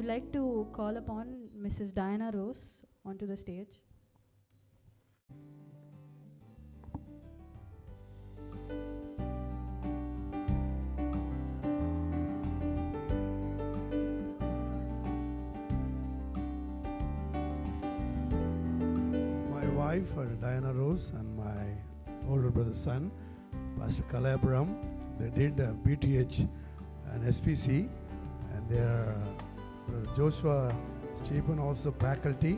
would like to call upon Mrs. Diana Rose onto the stage. My wife, Diana Rose, and my older brother's son, Pastor Kalabram, they did BTH and SPC, and their brother Joshua Stephen also faculty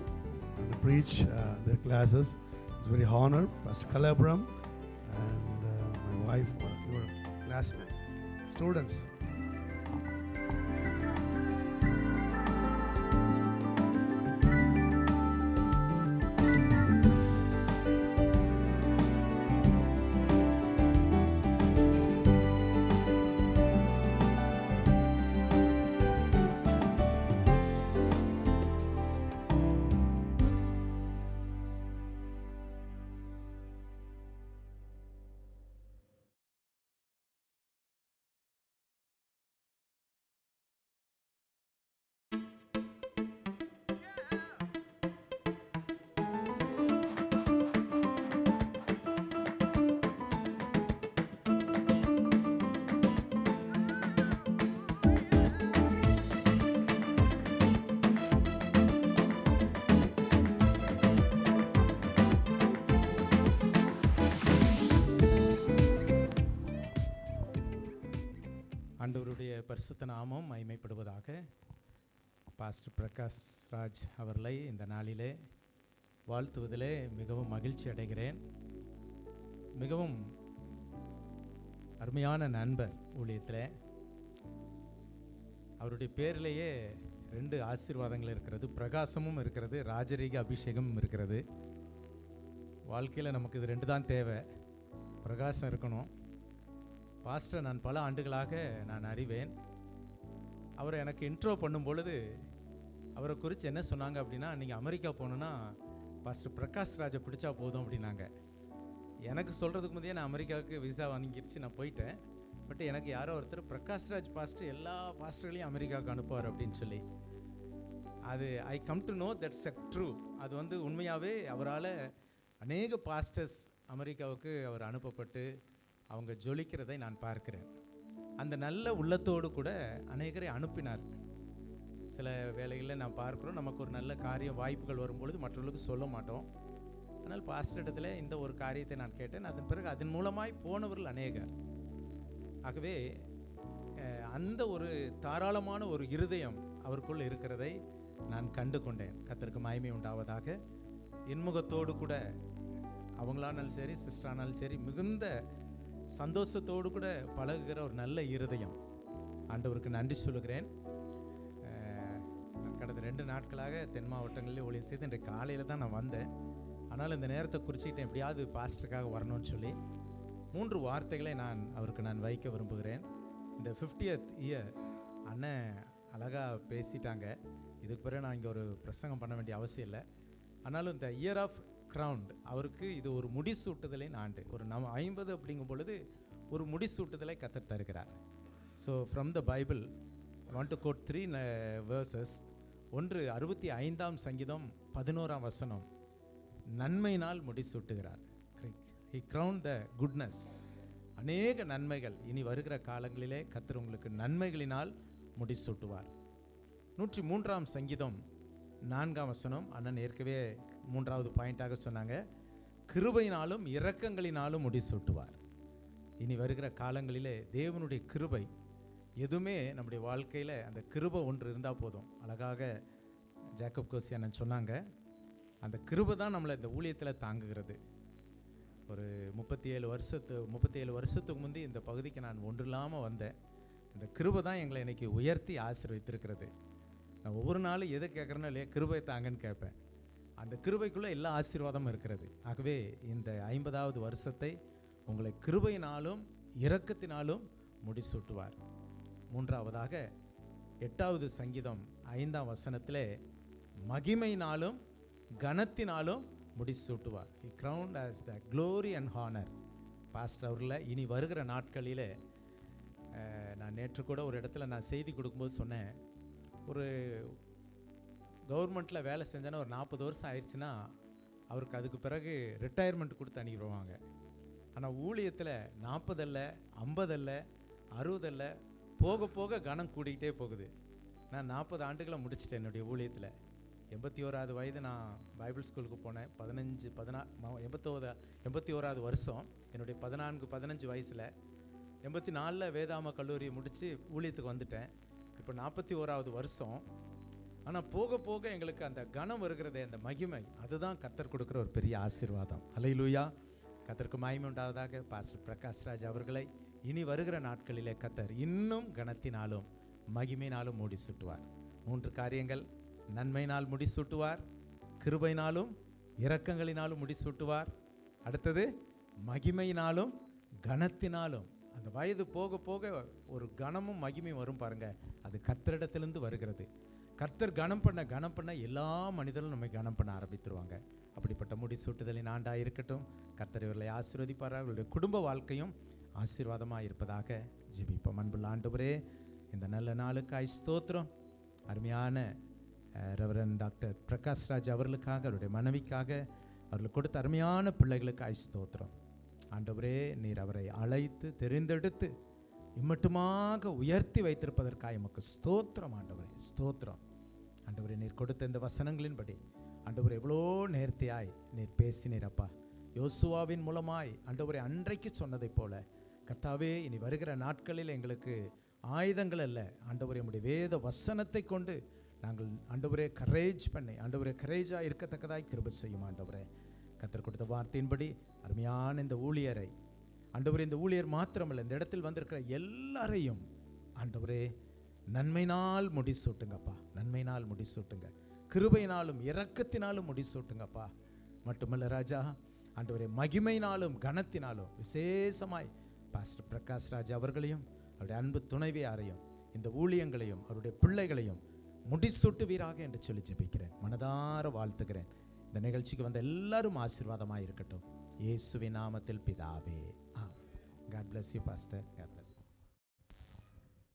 and preach their classes. It's very honored. Pastor Kalabram and my wife were classmates, students. ஆண்டவருடைய பரிசுத்த நாமம் மகிமைப்படுவதாக. Pastor Prakash Raj அவர்களை இந்த நாளிலே வாழ்த்துவதிலே மிகவும் மகிழ்ச்சி அடைகிறேன். மிகவும் அருமையான நண்பர் ஊழியத்தில். அவருடைய பேரிலேயே 2 ஆசீர்வாதங்கள் இருக்கிறது. பிரகாசமும் இருக்கிறது, ராஜரீக அபிஷேகமும் இருக்கிறது. வாழ்க்கையில் நமக்கு இது 2 தான் தேவை. பிரகாசம் இருக்கணும். பாஸ்டர் நான் பல ஆண்டுகளாக நான் அறிவேன். அவரை எனக்கு இன்ட்ரோ பண்ணும் பொழுது அவரை குறித்து என்ன சொன்னாங்க அப்படின்னா, நீங்கள் அமெரிக்கா போகணுன்னா பாஸ்டர் பிரகாஷ் ராஜை பிடிச்சா போதும் அப்படின்னாங்க. எனக்கு சொல்கிறதுக்கு முந்தையே நான் அமெரிக்காவுக்கு விசா வாங்கிடுச்சு, நான் போயிட்டேன். பட் எனக்கு யாரோ ஒருத்தர் பிரகாஷ் ராஜ் பாஸ்டர் எல்லா பாஸ்டர்களையும் அமெரிக்காவுக்கு அனுப்புவார் அப்படின்னு சொல்லி, அது I come to know that's true. அது உண்மையாகவே அவரால் அநேக பாஸ்டர்ஸ் அமெரிக்காவுக்கு அவர் அனுப்பப்பட்டு அவங்க ஜொலிக்கிறதை நான் பார்க்கிறேன். அந்த நல்ல உள்ளத்தோடு கூட அநேகரை அனுப்பினார். சில வேளைகளில் நான் பார்க்குறோம், நமக்கு ஒரு நல்ல காரியம் வாய்ப்புகள் வரும்பொழுது மற்றவர்களுக்கு சொல்ல மாட்டோம். ஆனால் பாஸ்டர் இடத்துல இந்த ஒரு காரியத்தை நான் கேட்டேன். அதன் பிறகு அதன் மூலமாய் போனவர்கள் அநேகர். ஆகவே அந்த ஒரு தாராளமான ஒரு இருதயம் அவருக்குள் இருக்கிறதை நான் கண்டு கொண்டேன். கர்த்தருக்கு மகிமை உண்டாவதாக. இன்முகத்தோடு கூட அவங்களானாலும் சரி, சிஸ்டரானாலும் சரி, மிகுந்த சந்தோஷத்தோடு கூட பழகுகிற ஒரு நல்ல இருதயம். ஆண்டவருக்கு நன்றி சொல்லுகிறேன். கடந்த 2 நாட்களாக தென் மாவட்டங்களில் ஊழியம் செய்து இன்றைக்கு காலையில் தான் நான் வந்தேன். ஆனால் இந்த நேரத்தை குறிச்சிக்கிட்டேன், எப்படியாவது பாஸ்டருக்காக வரணும்னு சொல்லி 3 வார்த்தைகளை அவருக்கு நான் வைக்க விரும்புகிறேன். இந்த 50th இயர் அண்ணன் அழகாக பேசிட்டாங்க. இதுக்கு பிறகு நான் இங்கே ஒரு பிரசங்கம் பண்ண வேண்டிய அவசியம் இல்லை. ஆனாலும் இந்த இயர் ஆஃப் கிரவுண்ட் அவருக்கு இது ஒரு முடிசூட்டுதலின் ஆண்டு. ஒரு 50 அப்படிங்கும் பொழுது ஒரு முடிசூட்டுதலை கர்த்தர் தருகிறார். So from the Bible I want to quote 3 verses. ஒன்று 65ஆம் சங்கீதம் 11ஆம் வசனம், நன்மையினால் முடிசூட்டுகிறார். He crowned the goodness. அநேக நன்மைகள் இனி வருகிற காலங்களிலே கர்த்தர் உங்களுக்கு நன்மைகளினால் முடிசூட்டுவார். 103ஆம் சங்கீதம் 4ஆம் வசனம், அண்ணன் ஏற்கனவே 3வது பாயிண்டாக சொன்னாங்க, கிருபையினாலும் இரக்கங்களினாலும் முடிசூட்டுவார். இனி வருகிற காலங்களிலே தேவனுடைய கிருபை எதுவுமே நம்முடைய வாழ்க்கையில் அந்த கிருபை ஒன்று இருந்தால் போதும். அழகாக ஜேக்கப் கோசி அண்ணன் சொன்னாங்க, அந்த கிருபை தான் நம்மளை இந்த ஊழியத்தில் தாங்குகிறது. ஒரு 37 வருஷத்துக்கு முந்தி இந்த பகுதிக்கு நான் ஒன்று இல்லாமல் வந்தேன். இந்த கிருபை தான் எங்களை இன்றைக்கி உயர்த்தி ஆசீர்வதித்திருக்கிறது. நான் ஒவ்வொரு நாளும் எதை கேட்குறேனோ இல்லையா, கிருபை தாங்கன்னு கேட்பேன். அந்த கிருபைக்குள்ளே எல்லா ஆசீர்வாதமும் இருக்கிறது. ஆகவே இந்த 50வது வருஷத்தை உங்களை கிருபையினாலும் இரக்கத்தினாலும் முடிசூட்டுவார். 3வதாக 8வது சங்கீதம் 5ஆம் வசனத்திலே மகிமையினாலும் கனத்தினாலும் முடிசூட்டுவார். He crowned as the glory and honor. Pastor அவர்களை இனி வருகிற நாட்களில் நான் நேற்று கூட ஒரு இடத்துல நான் செய்தி கொடுக்கும்போது சொன்னேன், ஒரு கவர்மெண்ட்டில் வேலை செஞ்சேன்னா ஒரு 40 வருஷம் ஆயிடுச்சுன்னா அவருக்கு அதுக்கு பிறகு ரிட்டையர்மெண்ட் கொடுத்து அனுப்பிடுவாங்க. ஆனால் ஊழியத்தில் 40 அல்ல, 50 அல்ல, 60 அல்ல, போக போக கணம் கூடிக்கிட்டே போகுது. நான் 40 ஆண்டுகளை முடிச்சிட்டேன் என்னுடைய ஊழியத்தில். 81வது வயது நான் பைபிள் ஸ்கூலுக்கு போனேன். 81வது வருஷம் என்னுடைய 15 வயசில் 84 வேதாம கல்லூரியை முடித்து ஊழியத்துக்கு வந்துட்டேன். இப்போ 41வது வருஷம். ஆனால் போக போக எங்களுக்கு அந்த கணம் வருகிறதே, அந்த மகிமை, அதுதான் கர்த்தர் கொடுக்குற ஒரு பெரிய ஆசீர்வாதம். அல்லேலூயா. கர்த்தருக்கு மகிமை உண்டாவதாக. பாஸ்டர் பிரகாஷ்ராஜ் அவர்களை இனி வருகிற நாட்களிலே கர்த்தர் இன்னும் கனத்தினாலும் மகிமையினாலும் மூடி சுட்டுவார். 3 காரியங்கள்: நன்மையினால் முடிசூட்டுவார், கிருபையினாலும் இரக்கங்களினாலும் முடிசூட்டுவார், அடுத்தது மகிமையினாலும் கனத்தினாலும். அந்த வயது போக போக ஒரு கனமும் மகிமையும் வரும் பாருங்க, அது கர்த்தரிடத்திலிருந்து வருகிறது. கர்த்தர் கனம் பண்ண எல்லா மனிதர்களும் நம்மை கனம் பண்ண ஆரம்பித்துருவாங்க. அப்படிப்பட்ட முடிசூட்டுதலின் ஆண்டாக இருக்கட்டும். கர்த்தர் இவர்களை ஆசீர்வதிப்பார். அவர்களுடைய குடும்ப வாழ்க்கையும் ஆசீர்வாதமாக இருப்பதாக ஜெபிப்போம். அன்புள்ள ஆண்டவரே, இந்த நல்ல நாளுக்காய் ஸ்தோத்திரம். அருமையான ரெவரண்ட் டாக்டர் பிரகாஷ்ராஜ் அவர்களுக்காக, அவருடைய மனைவிக்காக, அவர்களுக்கு கொடுத்த அருமையான பிள்ளைகளுக்காய் ஸ்தோத்திரம். ஆண்டவரே, நீர் அவரை அழைத்து தெரிந்தெடுத்து இம்மட்டுமாக உயர்த்தி வைத்திருப்பதற்காக எமக்கு ஸ்தோத்திரம். ஆண்டவரே ஸ்தோத்திரம். ஆண்டவரே, நீர் கொடுத்த இந்த வசனங்களின்படி ஆண்டவரே எவ்வளோ நேர்த்தியாய் நீர் பேசினீர் அப்பா. யோசுவாவின் மூலமாய் ஆண்டவரே அன்றைக்கு சொன்னதை போல கர்த்தாவே, இனி வருகிற நாட்களில் எங்களுக்கு ஆயுதங்கள் அல்ல ஆண்டவரே, நம்முடைய வேத வசனத்தை கொண்டு நாங்கள் ஆண்டவரே கரேஜாக இருக்கத்தக்கதாய் கிருபை செய்யும். ஆண்டவரே, கர்த்தர் கொடுத்த வார்த்தையின்படி அருமையான இந்த ஊழியரை ஆண்டவரே, இந்த ஊழியர் மாத்திரமல்ல, இந்த இடத்தில் வந்திருக்கிற எல்லாரையும் ஆண்டவரே நன்மையினால் முடிசூட்டுங்கப்பா. நன்மையினால் முடிசூட்டுங்க, கிருபையினாலும் இரக்கத்தினாலும் முடிசூட்டுங்கப்பா. மட்டுமல்ல ராஜா, ஆண்டவரே மகிமையினாலும் கனத்தினாலும் விசேஷமாய் பாஸ்டர் பிரகாஷ்ராஜ் அவர்களையும் அவருடைய அன்பு துணைவியாரையும் இந்த ஊழியங்களையும் அவருடைய பிள்ளைகளையும் முடிசூட்டுவீராக என்று சொல்லி ஜெபிக்கிறேன். மனதார வாழ்த்துகிறேன். இந்த நிகழ்ச்சிக்கு வந்த எல்லாரும் ஆசீர்வாதமாக இருக்கட்டும். இயேசுவின் நாமத்தில் பிதாவே. God bless you, Pastor. God bless you.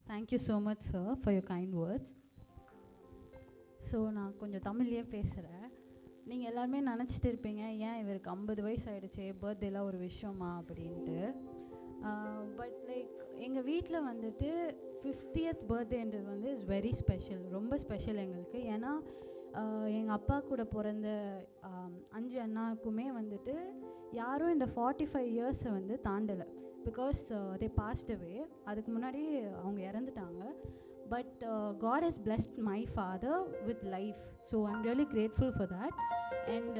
Thank you so much, sir, for your kind words. So நான் கொஞ்சம் தமிழ்லேயே பேசுகிறேன். நீங்கள் எல்லாருமே நினச்சிட்டு இருப்பீங்க, ஏன் இவருக்கு 50 வயசு ஆகிடுச்சு, பர்த்டேலாம் ஒரு விஷயமா அப்படின்ட்டு. பட் லைக் எங்கள் வீட்டில் வந்துட்டு 50th பர்த்டேன்றது வந்து இஸ் வெரி ஸ்பெஷல், ரொம்ப ஸ்பெஷல் எங்களுக்கு. ஏன்னா எங்கள் அப்பா கூட பிறந்த 5 அண்ணாக்குமே வந்துட்டு யாரும் இந்த 45 இயர்ஸை வந்து தாண்டலை. பிகாஸ் தே பாஸ்ட் அவே. அதுக்கு முன்னாடி அவங்க இறந்துட்டாங்க. But God has blessed my father with life, so I'm really grateful for that. And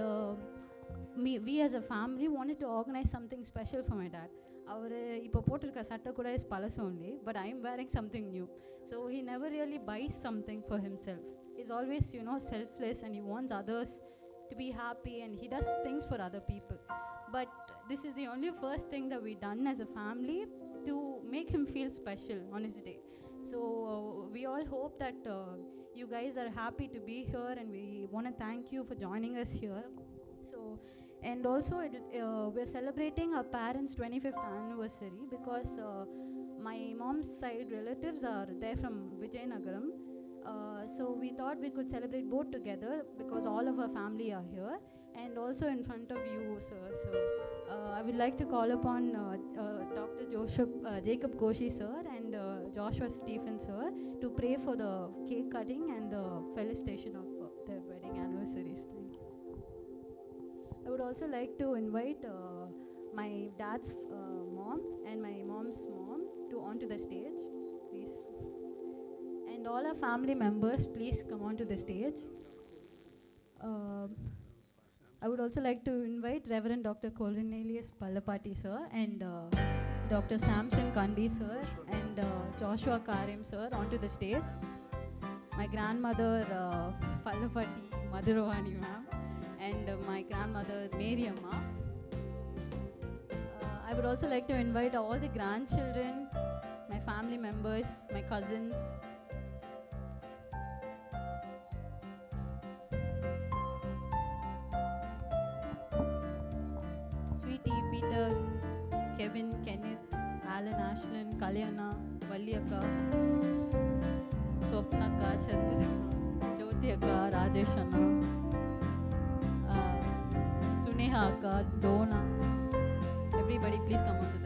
we as a family wanted to organize something special for my dad. அவர் இப்போ போட்டிருக்க சட்டை கூட இஸ் பழசு only, but I am wearing something new. So he never really buys something for himself. He's always, selfless, and he wants others to be happy, and he does things for other people. But this is the only first thing that we done as a family to make him feel special on his day. So we all hope that you guys are happy to be here, and we want to thank you for joining us here. So, and also we're celebrating our parents' 25th anniversary because my mom's side relatives are there from Vijayanagaram. So we thought we could celebrate both together because all of our family are here, and also in front of you, sir. So I would like to call upon Dr. Jacob Koshi sir and Joshua Stephen sir to pray for the cake cutting and the felicitation of their wedding anniversaries. Thank you. I would also like to invite my dad's mom and my mom's mom onto the stage, please. And all our family members, please come onto the stage. I would also like to invite Reverend Dr. Cornelius Pallapati sir and Dr. Samson Kandi sir and Joshua Karim sir onto the stage. My grandmother Pallapati Madhuravani ma'am and my grandmother Mary Amma. I would also like to invite all the grandchildren, my family members, my cousins. Sweetie, Peter, Kevin, Kenneth, Alan, Ashlyn, Kalyana, Valliyakka, Swapnakka, Chandra. Suresh அண்ணா, சுனேஹா அக்கா, Donna, everybody please come on to